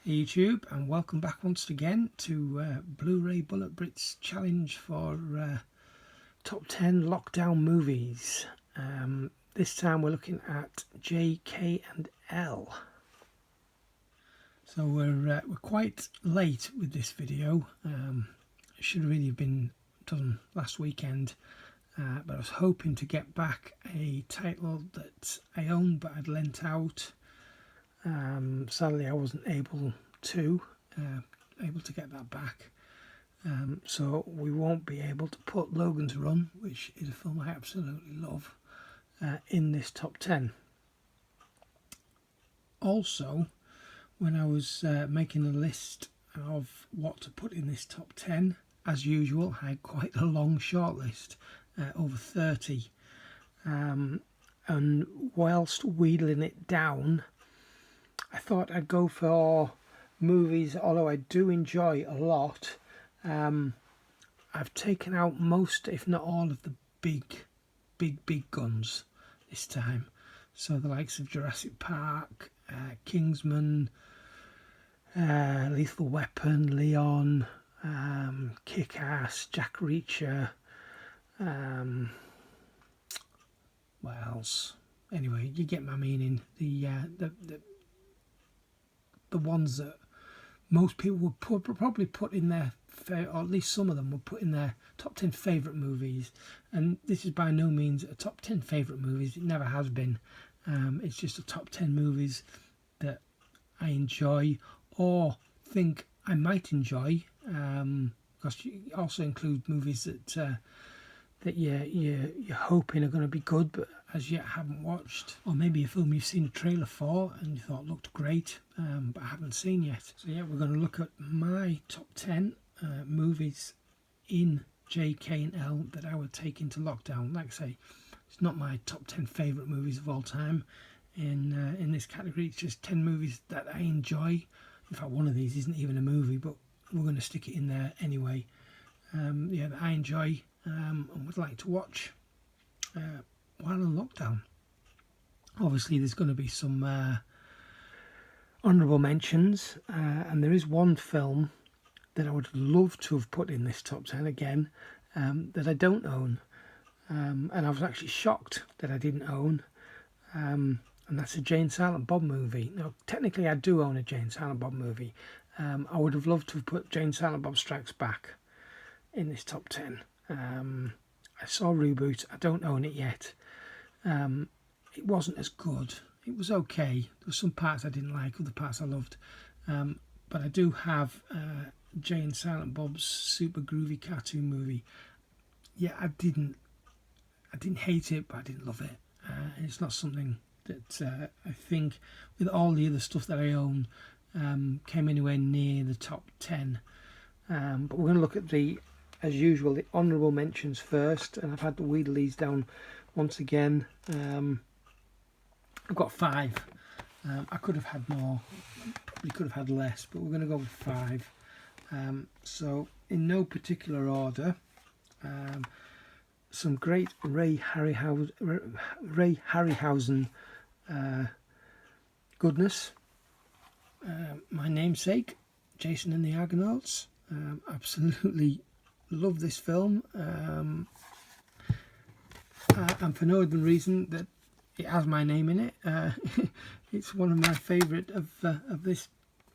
Hey YouTube, and welcome back once again to BluRayBulletBrit's challenge for top 10 lockdown movies. This time we're looking at J, K and L. So we're quite late with this video. It should really have been done last weekend, but I was hoping to get back a title that I own but I'd lent out. Sadly I wasn't able to get that back, so we won't be able to put Logan's Run, which is a film I absolutely love, in this top 10. Also, when I was making a list of what to put in this top 10, as usual I had quite a long shortlist, over 30, and whilst wheedling it down I thought I'd go for movies, although I do enjoy a lot. I've taken out most, if not all, of the big guns this time. So the likes of Jurassic Park, Kingsman, Lethal Weapon, Leon, Kick-Ass, Jack Reacher, what else? Anyway, you get my meaning. The ones that most people would probably put in their, or at least some of them would put in their top 10 favourite movies. And this is by no means a top 10 favourite movies, it never has been. It's just a top 10 movies that I enjoy or think I might enjoy, because you also include movies that you're hoping are going to be good but as yet haven't watched, or maybe a film you've seen a trailer for and you thought looked great but haven't seen yet. So yeah, we're going to look at my top 10 movies in J, K and L that I would take into lockdown. Like I say, it's not my top 10 favourite movies of all time in this category. It's just 10 movies that I enjoy. In fact, one of these isn't even a movie, but we're going to stick it in there anyway. That I enjoy and would like to watch while in lockdown. Obviously there's going to be some honourable mentions, and there is one film that I would love to have put in this top 10 again, that I don't own, and I was actually shocked that I didn't own, and that's a Jay and Silent Bob movie. Now technically I do own a Jay and Silent Bob movie. I would have loved to have put Jay and Silent Bob Strikes Back in this top 10. I saw Reboot, I don't own it yet. It wasn't as good. It was okay. There were some parts I didn't like, other parts I loved. But I do have Jay and Silent Bob's super groovy cartoon movie. Yeah, I didn't hate it, but I didn't love it. And it's not something that I think, with all the other stuff that I own, came anywhere near the top 10. But we're going to look at as usual, the honourable mentions first, and I've had to wheedle these down once again. I've got 5. I could have had more, probably could have had less, but we're going to go with 5. So in no particular order, some great Ray Harryhausen goodness. My Namesake, Jason and the Argonauts. Absolutely love this film, and for no other reason that it has my name in it. It's one of my favourite of this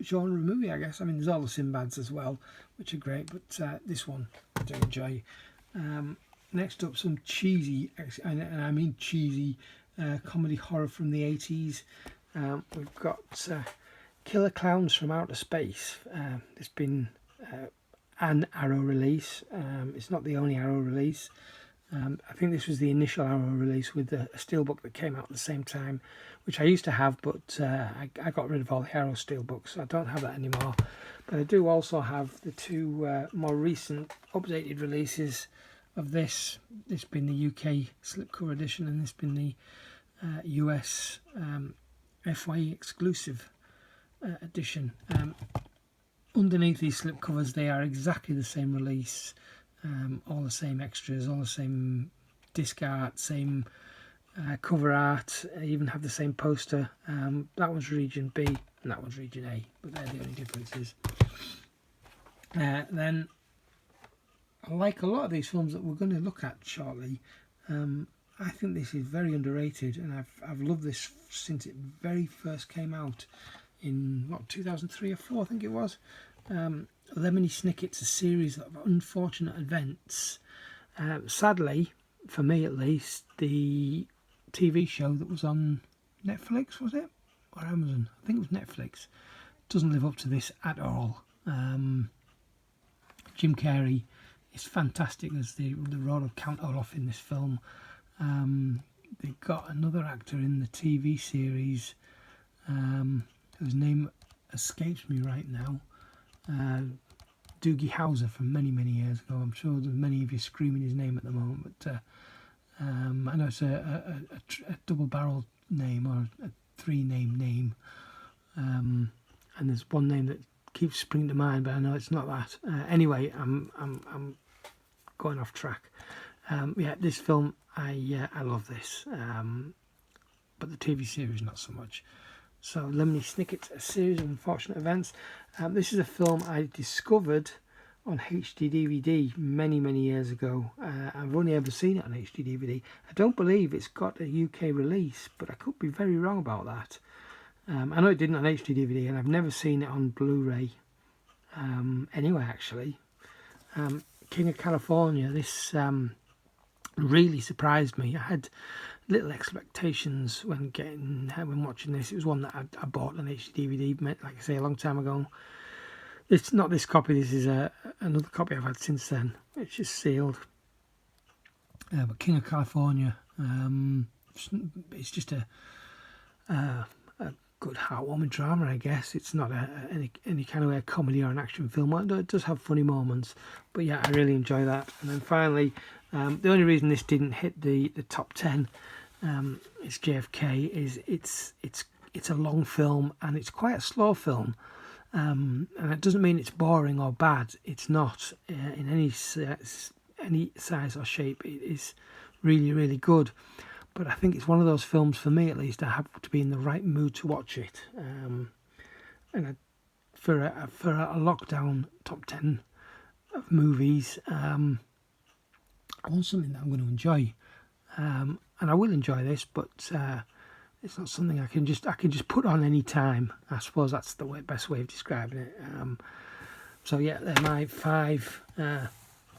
genre movie, I guess. I mean, there's all the Sinbads as well, which are great, but this one I do enjoy. Next up, some cheesy, and I mean cheesy, comedy horror from the 80s. We've got Killer Clowns from Outer Space. There's been an Arrow release. It's not the only Arrow release. I think this was the initial Arrow release with a steelbook that came out at the same time, which I used to have, but I got rid of all the Arrow steelbooks, so I don't have that anymore. But I do also have the 2 more recent updated releases of this being the UK slipcover edition, and this being the US FYE exclusive edition. Underneath these slipcovers, they are exactly the same release, all the same extras, all the same disc art, same cover art, even have the same poster. That one's Region B, and that one's region A, but they're the only differences. Then, like a lot of these films that we're going to look at shortly, I think this is very underrated, and I've loved this since it very first came out in, what, 2003 or 4, I think it was. Lemony Snicket's A Series of Unfortunate Events. Sadly, for me at least, the TV show that was on Netflix, was it? Or Amazon? I think it was Netflix. Doesn't live up to this at all. Jim Carrey is fantastic as the role of Count Olaf in this film. They've got another actor in the TV series whose name escapes me right now. Doogie Howser from many years ago. I'm sure there's many of you screaming his name at the moment, but I know it's a double-barreled name or a three-name name, and there's one name that keeps springing to mind, but I know it's not that. Anyway, I'm going off track. Yeah, this film, I love this, but the TV series not so much. So Lemony Snicket's A Series of Unfortunate Events. This is a film I discovered on HD DVD many years ago. I've only ever seen it on HD DVD. I don't believe it's got a UK release, but I could be very wrong about that. I know it didn't on HD DVD, and I've never seen it on Blu-ray anyway, actually. King of California, this really surprised me. I had little expectations when watching this. It was one that I bought on HD DVD, like I say, a long time ago. It's not this copy. This is another copy I've had since then. It's just sealed. But King of California, it's just a good heartwarming drama, I guess. It's not any kind of a comedy or an action film. It does have funny moments, but yeah, I really enjoy that. And then finally, the only reason this didn't hit the top 10 is JFK. Is it's a long film, and it's quite a slow film, and it doesn't mean it's boring or bad. It's not in any size or shape. It is really good. But I think it's one of those films, for me at least, I have to be in the right mood to watch it. And for a lockdown top 10 of movies, I want something that I'm going to enjoy. And I will enjoy this, but it's not something I can just put on any time. I suppose that's the best way of describing it. So yeah, they're my 5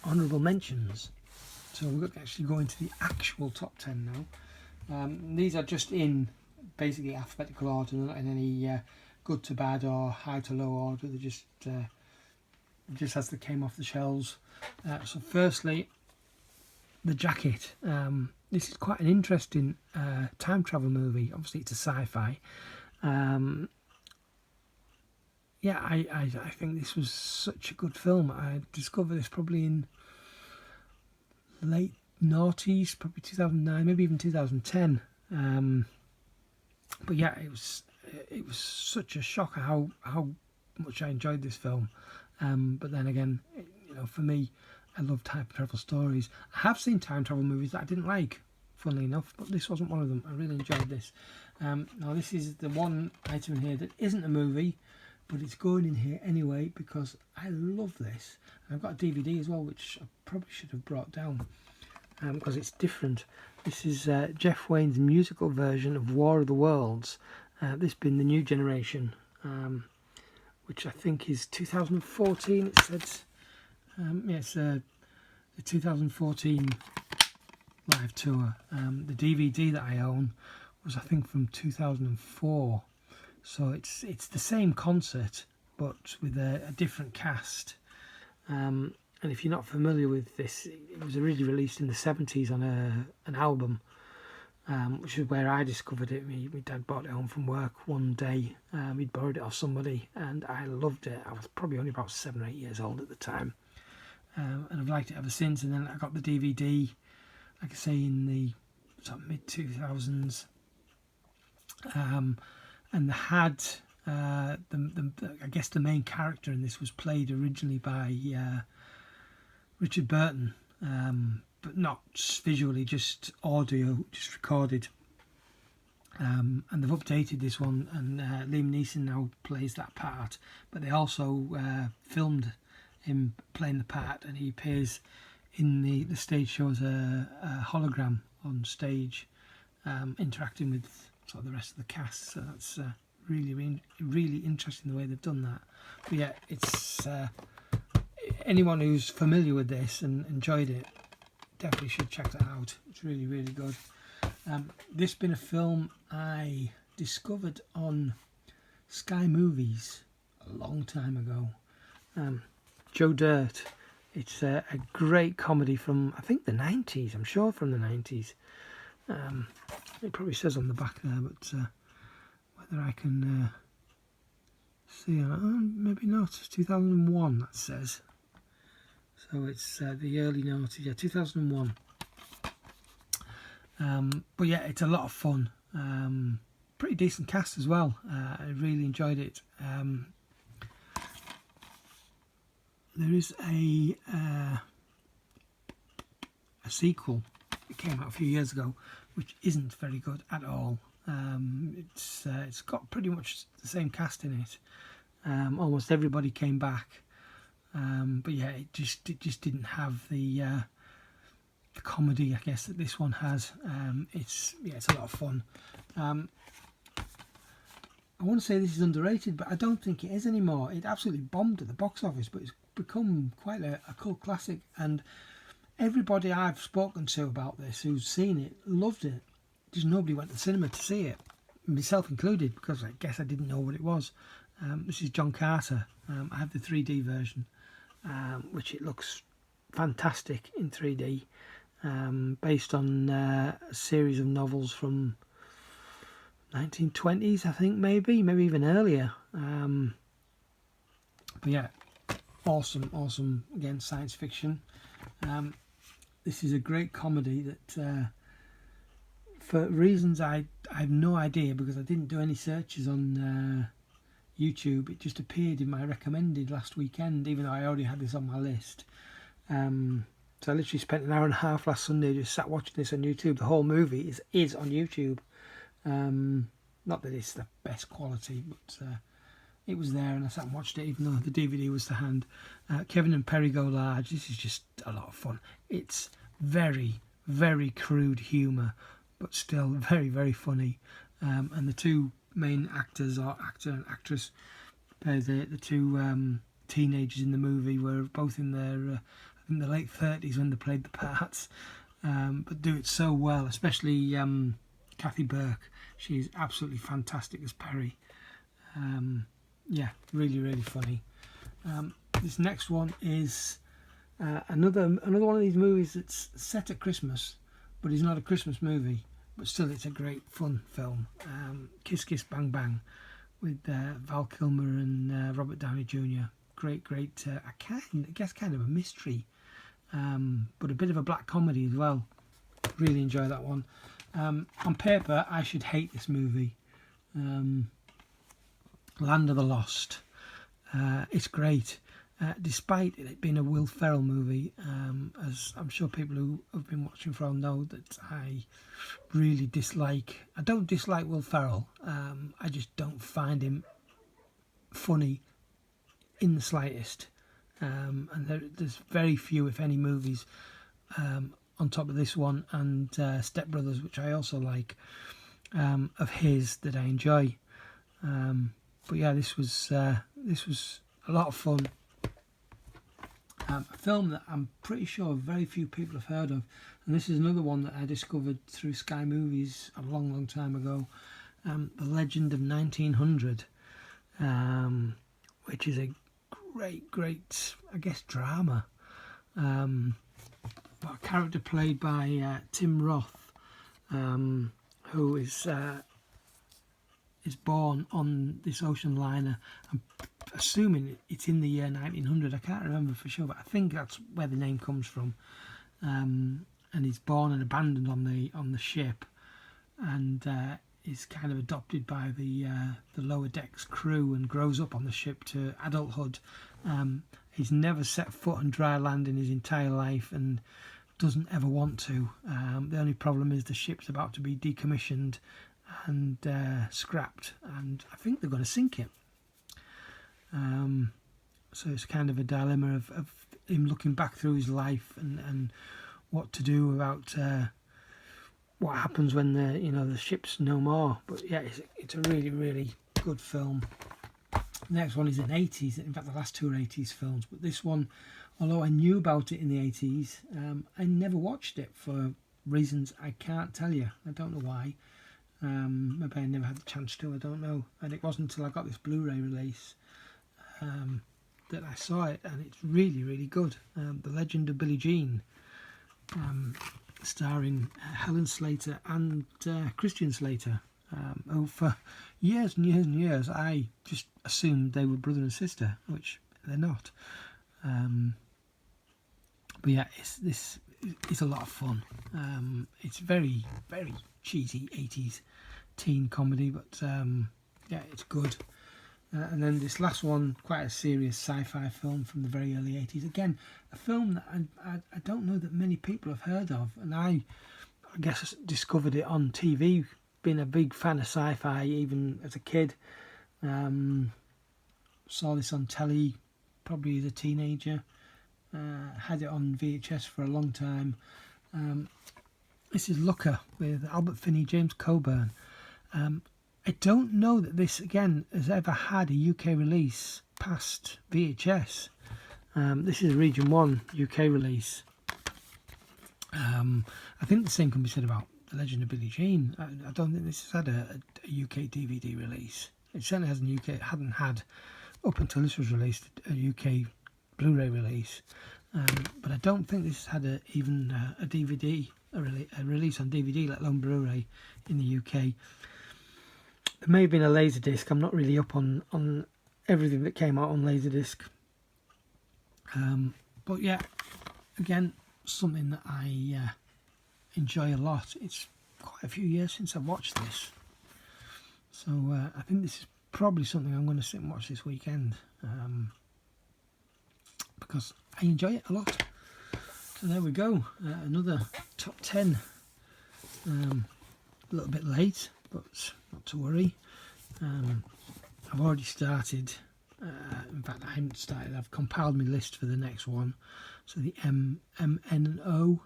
honourable mentions. So we're going to actually go into the actual top 10 now. These are just in basically alphabetical order, not in any good to bad or high to low order. They're just as they came off the shelves. So firstly, The Jacket. This is quite an interesting time travel movie. Obviously it's a sci-fi. Yeah, I think this was such a good film. I discovered this probably in late noughties, probably 2009, maybe even 2010. But yeah, it was such a shocker how much I enjoyed this film. But then again, for me, I love time travel stories. I have seen time travel movies that I didn't like, funnily enough, but this wasn't one of them. I really enjoyed this. Now this is the one item in here that isn't a movie, but it's going in here anyway because I love this. And I've got a DVD as well, which I probably should have brought down because it's different. This is Jeff Wayne's musical version of War of the Worlds. This being the new generation, which I think is 2014. It says, it's the 2014 live tour. The DVD that I own was, I think, from 2004. So it's the same concert, but with a different cast. And if you're not familiar with this, it was originally released in the 70s on an album, which is where I discovered it. My dad brought it home from work one day. He'd borrowed it off somebody, and I loved it. I was probably only about 7 or 8 years old at the time. And I've liked it ever since. And then I got the DVD, like I say, in the sort of mid-2000s. And they had, I guess the main character in this was played originally by Richard Burton, but not visually, just audio, just recorded. and they've updated this one, and Liam Neeson now plays that part, but they also filmed him playing the part, and he appears in the stage show as a hologram on stage, interacting with sort of the rest of the cast. So that's really interesting the way they've done that. But yeah, it's anyone who's familiar with this and enjoyed it definitely should check that out. It's really good. This been a film I discovered on Sky Movies a long time ago. Joe Dirt. It's a great comedy from, I think, the 90s. I'm sure from the 90s. It probably says on the back there, but whether I can see it, maybe not. It's 2001, that says. So it's the early 90s, yeah, 2001. But yeah, it's a lot of fun. Pretty decent cast as well. I really enjoyed it. There is a sequel. It came out a few years ago, which isn't very good at all. It's got pretty much the same cast in it. Almost everybody came back, but yeah, it just didn't have the comedy, I guess, that this one has. It's a lot of fun. I want to say this is underrated, but I don't think it is anymore. It absolutely bombed at the box office, but it's become quite a cult classic, and everybody I've spoken to about this who's seen it loved it. Just nobody went to the cinema to see it, myself included, because I guess I didn't know what it was. This is John Carter. I have the 3D version, which it looks fantastic in 3D, based on a series of novels from 1920s, I think, maybe even earlier. But yeah, awesome. Again, science fiction. This is a great comedy that, for reasons I have no idea, because I didn't do any searches on YouTube. It just appeared in my recommended last weekend, even though I already had this on my list. So I literally spent an hour and a half last Sunday just sat watching this on YouTube. The whole movie is on YouTube. Not that it's the best quality, but it was there, and I sat and watched it, even though the DVD was to hand. Kevin and Perry Go Large. This is just a lot of fun. It's very crude humour, but still very funny. And the two main actors, or actor and actress, the two teenagers in the movie were both in their I think the late 30s when they played the parts, but do it so well, especially Kathy Burke. She's absolutely fantastic as Perry. Yeah, really funny. This next one is another one of these movies that's set at Christmas, but it's not a Christmas movie, but still it's a great fun film. Kiss Kiss Bang Bang, with Val Kilmer and Robert Downey Jr. Great I guess kind of a mystery, but a bit of a black comedy as well. Really enjoy that one. On paper, I should hate this movie. Land of the Lost. It's great, despite it being a Will Ferrell movie. As I'm sure people who have been watching for all know, that I really dislike. I don't dislike Will Ferrell. I just don't find him funny in the slightest. And there's very few, if any, movies on top of this one and Step Brothers, which I also like, of his that I enjoy. But yeah, this was a lot of fun. A film that I'm pretty sure very few people have heard of, and this is another one that I discovered through Sky Movies a long time ago. The Legend of 1900, which is a great, I guess, drama. A character played by Tim Roth, who is born on this ocean liner. I'm assuming it's in the year 1900. I can't remember for sure, but I think that's where the name comes from. And he's born and abandoned on the ship, and is kind of adopted by the lower decks crew and grows up on the ship to adulthood. He's never set foot on dry land in his entire life and doesn't ever want to. The only problem is the ship's about to be decommissioned, and scrapped, and I think they're going to sink it. So it's kind of a dilemma of him looking back through his life and what to do about what happens when the ship's no more. But yeah, it's a really, really good film. The next one is an 80s. In fact, the last two are 80s films, but this one, although I knew about it in the 80s, I never watched it for reasons I can't tell you. I don't know why. Maybe I never had the chance to, I don't know. And it wasn't until I got this Blu-ray release that I saw it, and it's really, really good. The Legend of Billie Jean, starring Helen Slater and Christian Slater, who for years and years and years I just assumed they were brother and sister, which they're not. But yeah, it's a lot of fun. It's very, very cheesy 80s teen comedy, but yeah, it's good. And then this last one, quite a serious sci-fi film from the very early 80s. Again, a film that I don't know that many people have heard of, and I guess discovered it on TV, being a big fan of sci-fi even as a kid. Saw this on telly probably as a teenager. Had it on VHS for a long time. This is Looker with Albert Finney, James Coburn. I don't know that this, again, has ever had a UK release past VHS. This is a Region 1 UK release. I think the same can be said about The Legend of Billie Jean. I don't think this has had a UK DVD release. It certainly hadn't had, up until this was released, a UK Blu-ray release. But I don't think this has had even a DVD, a release on DVD, let alone Blu-ray in the UK. There may have been a Laserdisc. I'm not really up on everything that came out on Laserdisc. But yeah, again, something that I enjoy a lot. It's quite a few years since I've watched this. So I think this is probably something I'm going to sit and watch this weekend. Because I enjoy it a lot. So there we go. Another top 10. A little bit late, but not to worry. I've already started. In fact, I haven't started. I've compiled my list for the next one. So the M, N, and O.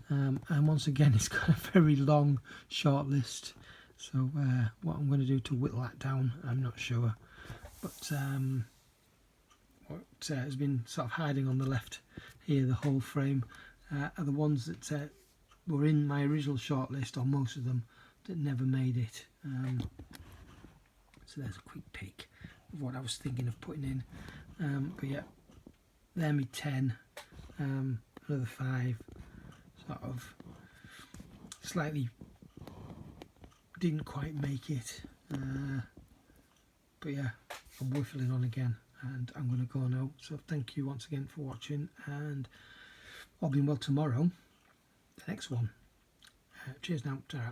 And once again, it's got a very long short list. So what I'm going to do to whittle that down, I'm not sure. But what has been sort of hiding on the left here, the whole frame, are the ones that were in my original shortlist, or most of them, that never made it. So there's a quick peek of what I was thinking of putting in. But yeah, there me 10, another 5, sort of slightly didn't quite make it. But yeah, I'm whiffling on again, and I'm going to go now. So thank you once again for watching, and all being well tomorrow, the next one. Cheers now. Ta-ra.